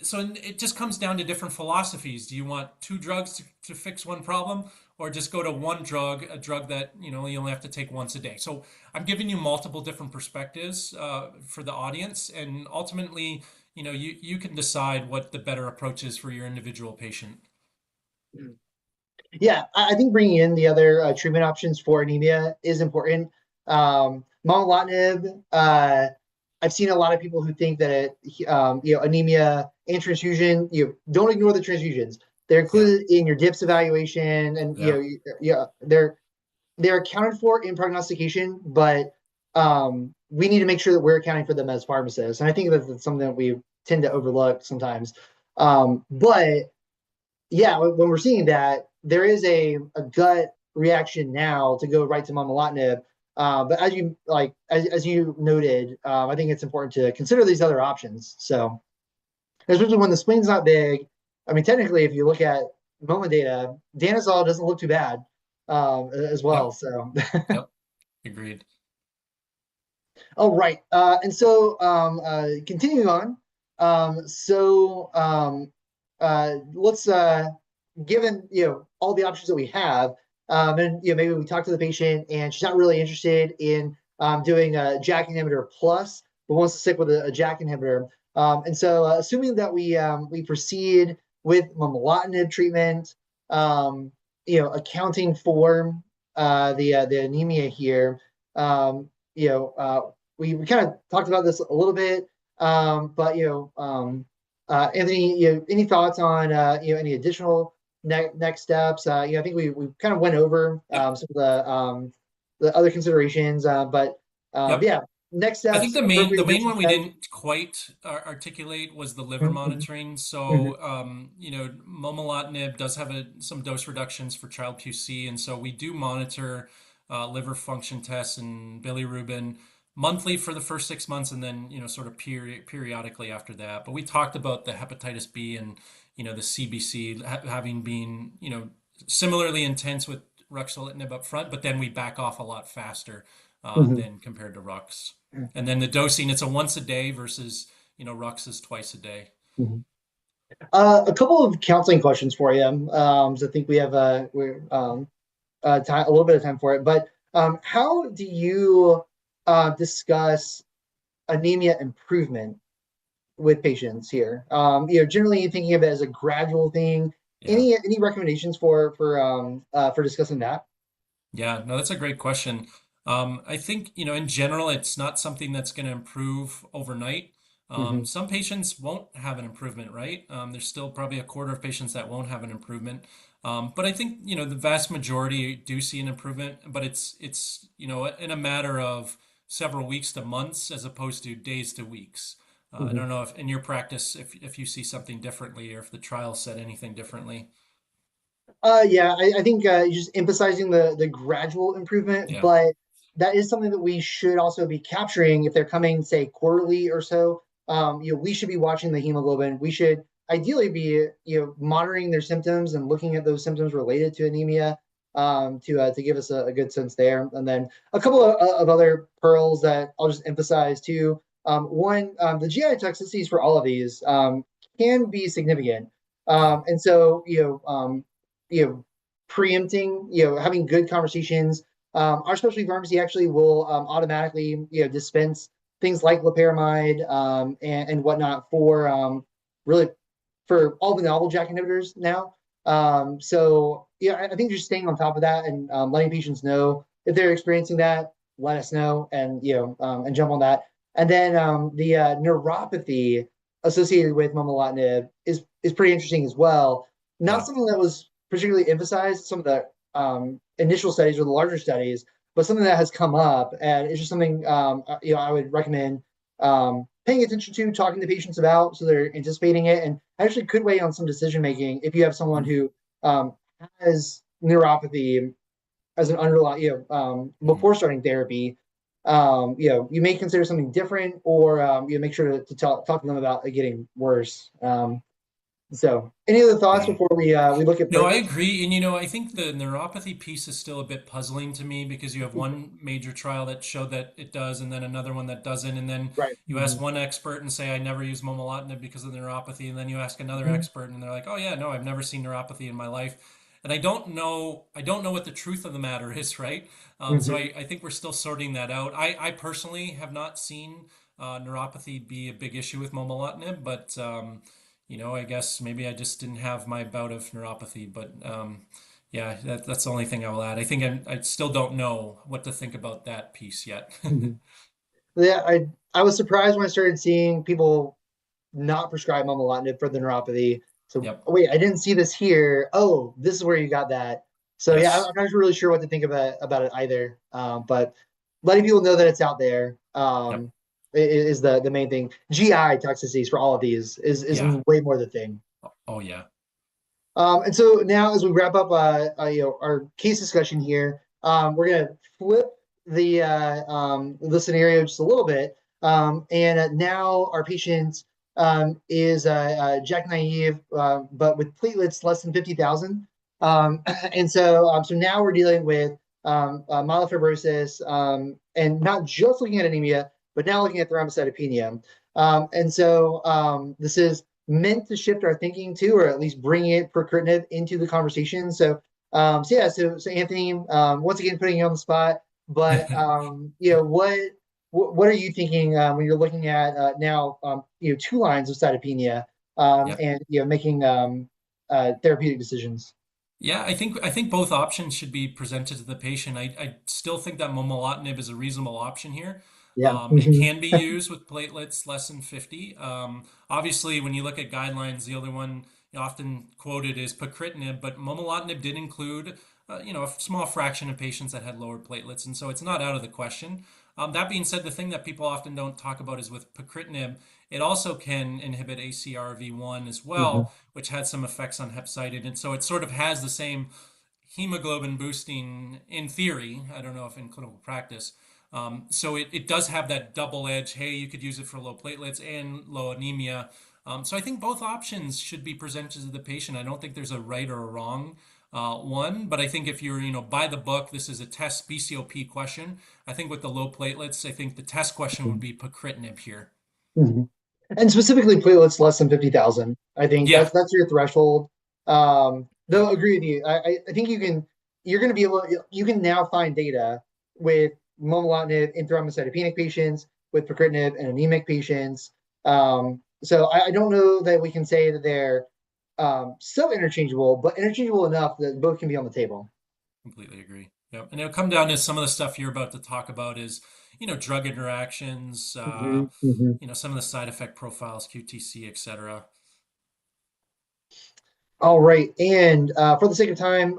So it just comes down to different philosophies. Do you want two drugs to fix one problem, or just go to one drug, a drug that you only have to take once a day? So I'm giving you multiple different perspectives for the audience, and ultimately, you can decide what the better approach is for your individual patient. Yeah, I think bringing in the other treatment options for anemia is important. Momelotinib, I've seen a lot of people who think that anemia and transfusion, don't ignore the transfusions. They're Yeah, included in your DIPS evaluation, and yeah, yeah, they're accounted for in prognostication, but we need to make sure that we're accounting for them as pharmacists. And I think that's something that we tend to overlook sometimes. But yeah, when we're seeing that, there is a gut reaction now to go right to momelotinib. But as you noted, I think it's important to consider these other options. So especially when the spleen's not big. I mean, technically, if you look at MoMA data, danazol doesn't look too bad as well. yep, So yep, agreed. oh, right. And so continuing on, let's given all the options that we have, and maybe we talk to the patient and she's not really interested in doing a JAK inhibitor plus, but wants to stick with a JAK inhibitor. And so assuming that we proceed with momelotinib treatment, accounting for the anemia here. We kind of talked about this a little bit, but Anthony, any thoughts on any additional next steps? I think we kind of went over Yep, some of the other considerations, but yep. yeah, next I think steps, the appropriate main bridging one we therapy. didn't quite articulate was the liver Mhm, monitoring. mhm, So, momelotinib does have some dose reductions for child QC, and so we do monitor liver function tests and bilirubin monthly for the first 6 months, and then sort of periodically after that. But we talked about the hepatitis B and the CBC having been similarly intense with ruxolitinib up front, but then we back off a lot faster mhm, than compared to Rux. And then the dosing, it's a once a day versus, Rux is twice a day. mhm. A couple of counseling questions for you. So I think we have a little bit of time for it. But how do you discuss anemia improvement with patients here? Generally thinking of it as a gradual thing. Yeah. Any recommendations for discussing that? Yeah, no, that's a great question. I think, in general, it's not something that's going to improve overnight. Hmm. Some patients won't have an improvement, right? There's still probably a quarter of patients that won't have an improvement. But I think, the vast majority do see an improvement, but it's in a matter of several weeks to months as opposed to days to weeks. I Mhm. don't know if in your practice, if you see something differently or if the trial said anything differently. Yeah, I think just emphasizing the gradual improvement, Yeah. but that is something that we should also be capturing if they're coming, say, quarterly or so. We should be watching the hemoglobin. We should ideally be, monitoring their symptoms and looking at those symptoms related to anemia, to give us a good sense there. And then a couple of other pearls that I'll just emphasize too. One, the GI toxicities for all of these can be significant. Yeah. And so, you know, preempting, having good conversations. Our specialty pharmacy actually will automatically, dispense things like loperamide and whatnot for really for all the novel JAK inhibitors now. So yeah, I think just staying on top of that and letting patients know if they're experiencing that, let us know and and jump on that. And then the neuropathy associated with momelotinib is pretty interesting as well. Not Yeah. something that was particularly emphasized some of the initial studies or the larger studies, but something that has come up, and it's just something I would recommend paying attention to, talking to patients about, so they're anticipating it, and actually could weigh on some decision making if you have someone Mhm. who has neuropathy as an underlying, Mhm. before starting therapy. You may consider something different, or make sure to talk to them about it getting worse. So, any other thoughts Yeah. before we look at No, I platelets? agree. And I think the neuropathy piece is still a bit puzzling to me because you have one major trial that showed that it does, and then another one that doesn't. And then Right. you ask one expert and say, I never use momelotinib because of the neuropathy. And then you ask another Mhm. expert and they're like, oh yeah, no, I've never seen neuropathy in my life. And I don't know what the truth of the matter is, right? So Mhm. I think we're still sorting that out. I personally have not seen neuropathy be a big issue with momelotinib, but I guess maybe I just didn't have my bout of neuropathy, but yeah, that's the only thing I will add. I think I still don't know what to think about that piece yet. Mhm. Yeah, I was surprised when I started seeing people not prescribe momelotinib for the neuropathy. So Yep. oh, wait, I didn't see this here. Oh, this is where you got that. So yeah, Yes. I'm not really sure what to think about it either. But letting people know that it's out there Yep. is the main thing. GI toxicities for all of these is Yeah. way more the thing. Oh yeah. And so now, as we wrap up, our case discussion here, we're gonna flip the scenario just a little bit, and now our patient is JAK naive, but with platelets less than 50,000, and so now we're dealing with myelofibrosis, and not just looking at anemia, but now looking at thrombocytopenia, and so this is meant to shift our thinking to, or at least bring it pertinent into the conversation. So yeah, so Anthony, once again putting you on the spot, but what are you thinking when you're looking at now, two lines of cytopenia, Yep. and making therapeutic decisions? Yeah, I think both options should be presented to the patient. I still think that momelotinib is a reasonable option here. Yeah. It Mhm. can be used with platelets less than 50. Obviously, when you look at guidelines, the other one often quoted is pacritinib, but momelotinib did include a small fraction of patients that had lower platelets, and so it's not out of the question. That being said, the thing that people often don't talk about is with pacritinib, it also can inhibit ACRV1 as Mhm. well, which had some effects on hepcidin. And so it sort of has the same hemoglobin boosting in theory. I don't know if in clinical practice. So it does have that double edge. Hey, you could use it for low platelets and low anemia. So I think both options should be presented to the patient. I don't think there's a right or a wrong one, but I think if you're, by the book, this is a test BCOP question. I think with the low platelets, I think the test question would be pacritinib here. Mhm. And specifically platelets less than 50,000. I think Yeah, that's your threshold. yeah, Though I agree with you. I think you're going to be able you can now find data with momelotinib in thrombocytopenic patients, with pacritinib in anemic patients. So I don't know that we can say that they're so interchangeable, but interchangeable enough that both can be on the table. completely agree. Yep. And it'll come down to some of the stuff you're about to talk about is, drug interactions, Mhm, mhm. some of the side effect profiles, QTC, et cetera. All right, and for the sake of time,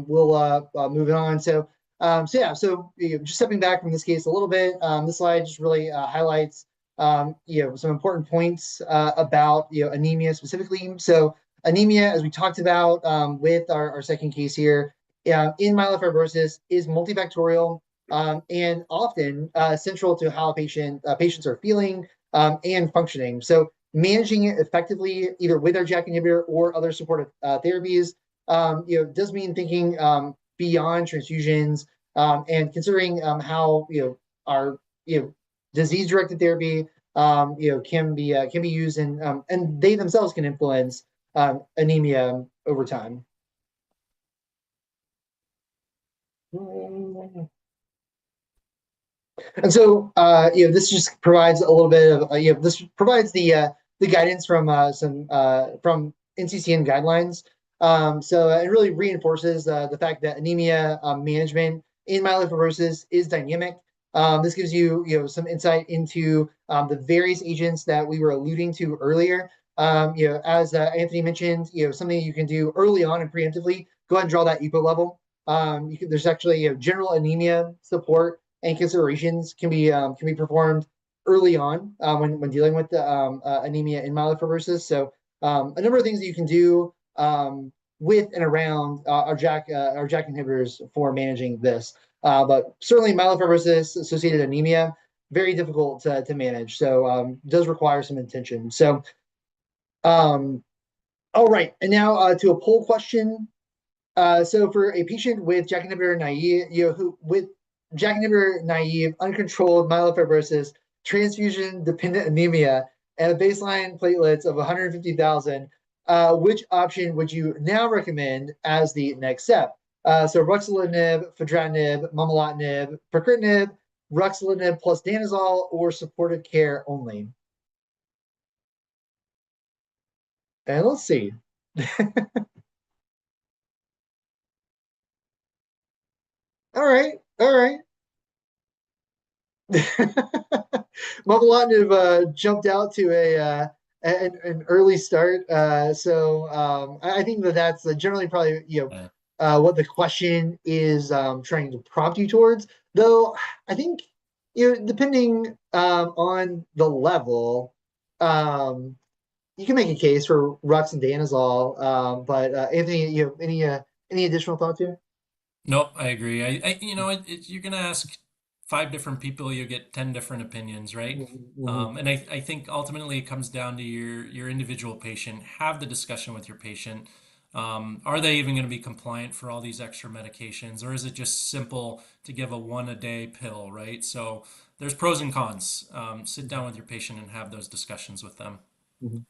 we'll move it on. So yeah, so just stepping back from this case a little bit, this slide just really highlights some important points about anemia specifically. So anemia, as we talked about with our second case here, in myelofibrosis is multifactorial and often central to how patients are feeling and functioning. So managing it effectively, either with our JAK inhibitor or other supportive therapies, does mean thinking beyond transfusions and considering how our disease-directed therapy can be used and they themselves can influence anemia over time. And so, this just provides a little bit of, this provides the guidance from from NCCN guidelines. So it really reinforces the fact that anemia management in myelofibrosis is dynamic. This gives some insight into the various agents that we were alluding to earlier. As Anthony mentioned, something you can do early on and preemptively. Go ahead and draw that EPO level. There's actually general anemia support and considerations can be performed early on when dealing with the anemia in myelofibrosis. So a number of things that you can do with and around our JAK inhibitors for managing this. But certainly myelofibrosis associated anemia, very difficult to manage. So does require some attention. So all right, and now to a poll question. So for a patient with JAK inhibitor naive, with JAK inhibitor naive, uncontrolled myelofibrosis, transfusion dependent anemia, and a baseline platelets of 150,000, which option would you now recommend as the next step? So ruxolitinib, fedratinib, momelotinib, pacritinib, ruxolitinib plus danazol, or supportive care only? And let's see. All right, all right. Momelotinib jumped out to an early start. So I think that's generally probably Uh, what the question is trying to prompt you towards. Though I think depending on the level, um, you can make a case for Rux and Danazol. But Anthony, any additional thoughts here? Nope, I agree. You're gonna ask five different people, you get 10 different opinions, right? Mhm, mhm, And I think ultimately it comes down to your individual patient. Have the discussion with your patient. Are they even going to be compliant for all these extra medications, or is it just simple to give a one a day pill, right? So there's pros and cons. Sit down with your patient and have those discussions with them. mhm.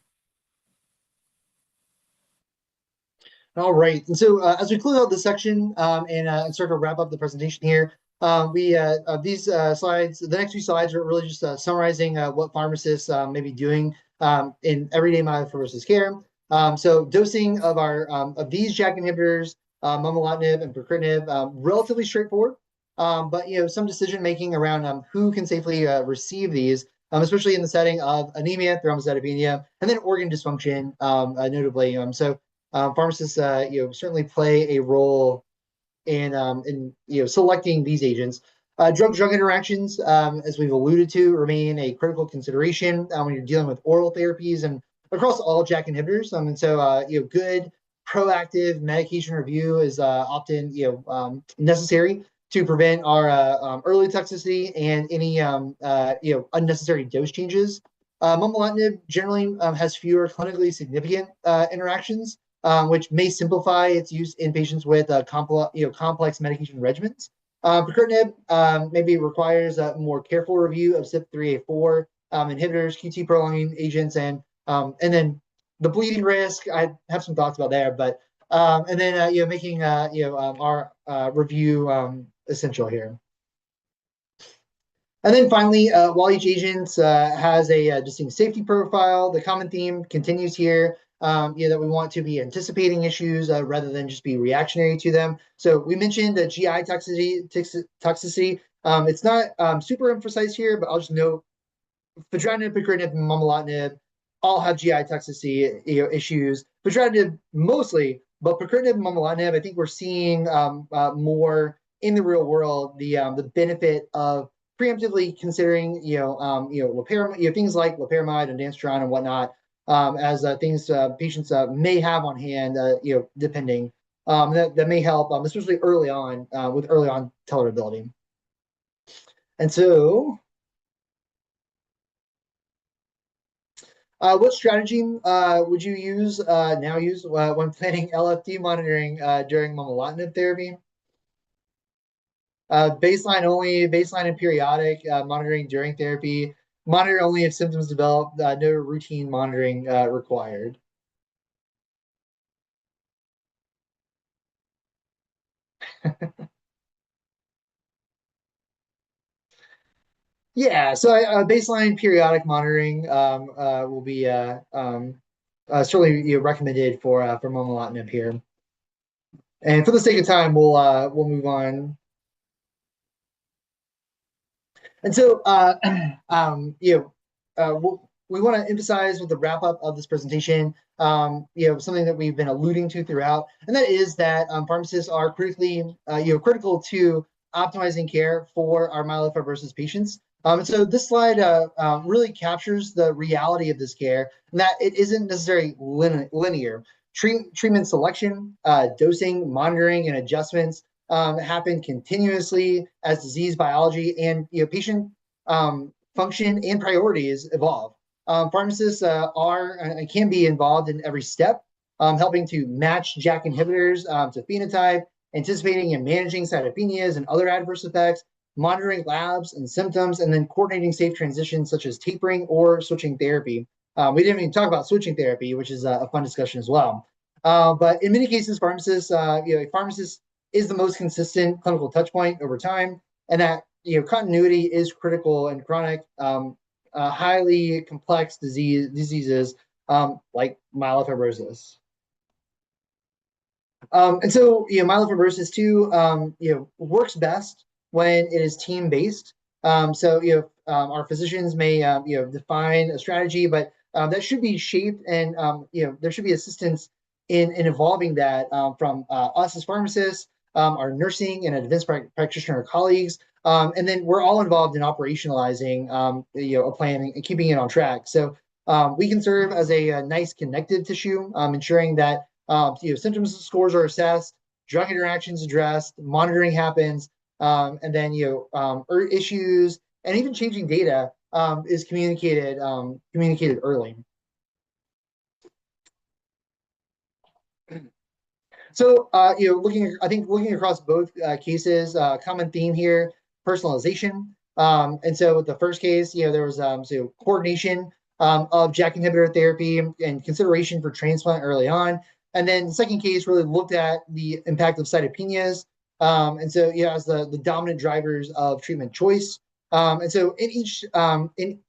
All right. And so as we close out this section and sort of wrap up the presentation here, we these slides, the next few slides are really just summarizing what pharmacists may be doing in everyday myelofibrosis care. So dosing of our of these JAK inhibitors, momelotinib and pacritinib, relatively straightforward. But some decision making around who can safely receive these, especially in the setting of anemia, thrombocytopenia, and then organ dysfunction, notably. So pharmacists, certainly play a role in selecting these agents. Drug-drug interactions, as we've alluded to, remain a critical consideration when you're dealing with oral therapies and across all JAK inhibitors. And so, good proactive medication review is often necessary to prevent our early toxicity and any unnecessary dose changes. Momelotinib generally has fewer clinically significant interactions, which may simplify its use in patients with complex medication regimens. Pacritinib maybe requires a more careful review of CYP3A4 inhibitors, QT prolonging agents, and then the bleeding risk. I have some thoughts about there, but and then making our review essential here. And then finally, while each agent has a distinct safety profile, the common theme continues here, that we want to be anticipating issues rather than just be reactionary to them. So we mentioned the GI toxicity. It's not super emphasized here, but I'll just note fedratinib, pacritinib, and momelotinib all have GI toxicity issues. Fedratinib mostly, but pacritinib and momelotinib, I think we're seeing more in the real world the benefit of preemptively considering loperamide, things like loperamide and dancestrone and whatnot as things patients may have on hand, depending that may help, especially early on with early on tolerability. And so, what strategy would you use when planning LFT monitoring during momelotinib therapy? Baseline and periodic monitoring during therapy. Monitor only if symptoms develop. No routine monitoring required. Yeah, so baseline periodic monitoring will be certainly recommended for momelotinib here. And for the sake of time, we'll move on. And so, we want to emphasize with the wrap up of this presentation, something that we've been alluding to throughout, and that is that pharmacists are critical to optimizing care for our myelofibrosis patients. And so this slide really captures the reality of this care, and that it isn't necessarily linear. Treatment selection, dosing, monitoring, and adjustments happen continuously as disease biology and patient function and priorities evolve. Pharmacists are and can be involved in every step, helping to match JAK inhibitors to phenotype, anticipating and managing cytopenias and other adverse effects, monitoring labs and symptoms, and then coordinating safe transitions such as tapering or switching therapy. We didn't even talk about switching therapy, which is a fun discussion as well. But in many cases, a pharmacist is the most consistent clinical touch point over time, and that continuity is critical in chronic, highly complex diseases like myelofibrosis. And so, myelofibrosis too, works best when it is team based. Our physicians may, define a strategy, but that should be shaped, and there should be assistance in evolving that from us as pharmacists, our nursing and advanced practitioner colleagues, and then we're all involved in operationalizing, a plan and keeping it on track. So we can serve as a nice connective tissue, ensuring that symptoms scores are assessed, drug interactions addressed, monitoring happens, and then issues and even changing data is communicated early. So, looking across both cases, common theme here: personalization. And so, with the first case, there was coordination of JAK inhibitor therapy and consideration for transplant early on. And then the second case really looked at the impact of cytopenias. And so, as the dominant drivers of treatment choice. And so, in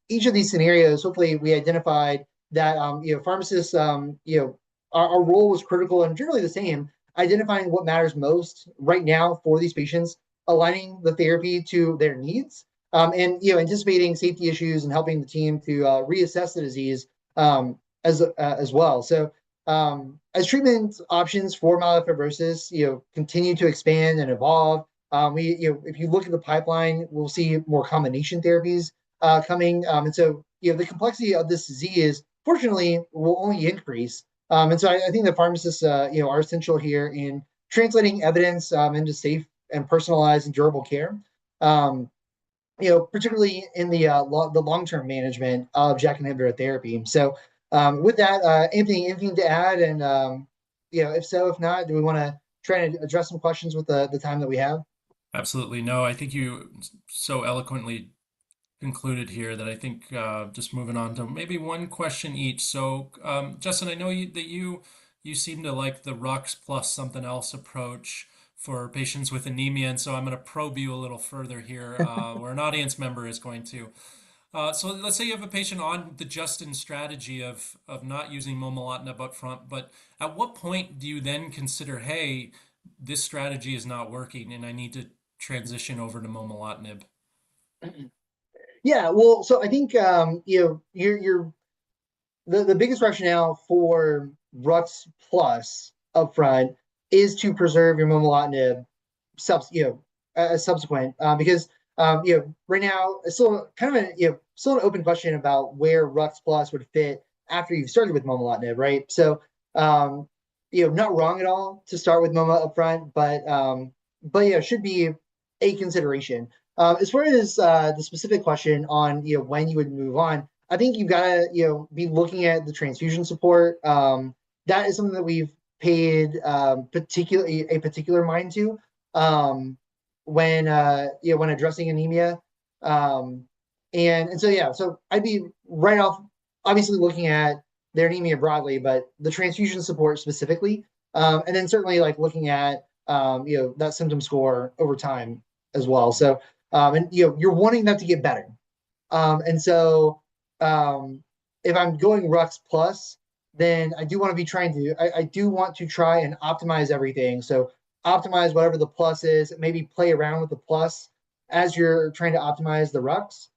each of these scenarios, hopefully, we identified that pharmacists, our role was critical and generally the same, identifying what matters most right now for these patients, aligning the therapy to their needs, and anticipating safety issues and helping the team to reassess the disease as well. So as treatment options for myelofibrosis, continue to expand and evolve, if you look at the pipeline, we'll see more combination therapies coming, and so the complexity of this disease, fortunately, will only increase. And so I think the pharmacists, are essential here in translating evidence into safe and personalized and durable care. Particularly in the long-term management of JAK inhibitor therapy. So with that, anything to add? And if so, if not, do we want to try to address some questions with the time that we have? Absolutely. No, I think you so eloquently concluded here that I think just moving on to maybe one question each. So, Justin, I know that you seem to like the Rux plus something else approach for patients with anemia, and so I'm going to probe you a little further here, where an audience member is going to. So let's say you have a patient on the Justin strategy of not using momelotinib up front, but at what point do you then consider, hey, this strategy is not working and I need to transition over to momelotinib? Yeah, well, so I think you're the biggest rationale for Rux plus upfront is to preserve your momelotinib subsequent because Right now it's still kind of still an open question about where Rux Plus would fit after you've started with momelotinib, right? So, um, not wrong at all to start with MoMA up front, but yeah, should be a consideration. As far as the specific question on when you would move on, I think you've got to be looking at the transfusion support. That is something that we've paid particularly a particular mind to. When when addressing anemia. Um, and so yeah, so I'd be right off obviously looking at their anemia broadly, but the transfusion support specifically, and then certainly like looking at that symptom score over time as well. So and you're wanting that to get better, and so um, if I'm going Rux Plus, then I do want to be trying to, I do want to try and optimize everything. So optimize whatever the plus is, maybe play around with the plus as you're trying to optimize the Rux.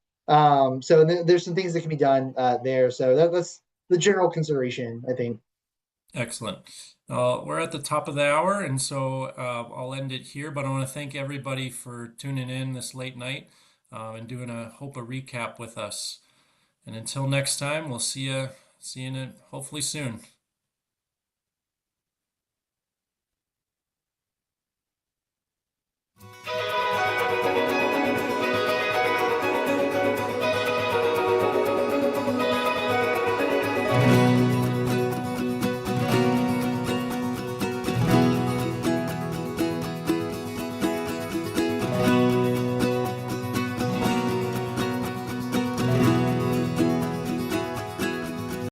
So there's some things that can be done there. So that's the general consideration, I think. Excellent. We're at the top of the hour, and so I'll end it here. But I want to thank everybody for tuning in this late night and doing a recap with us. And until next time, we'll see you hopefully soon.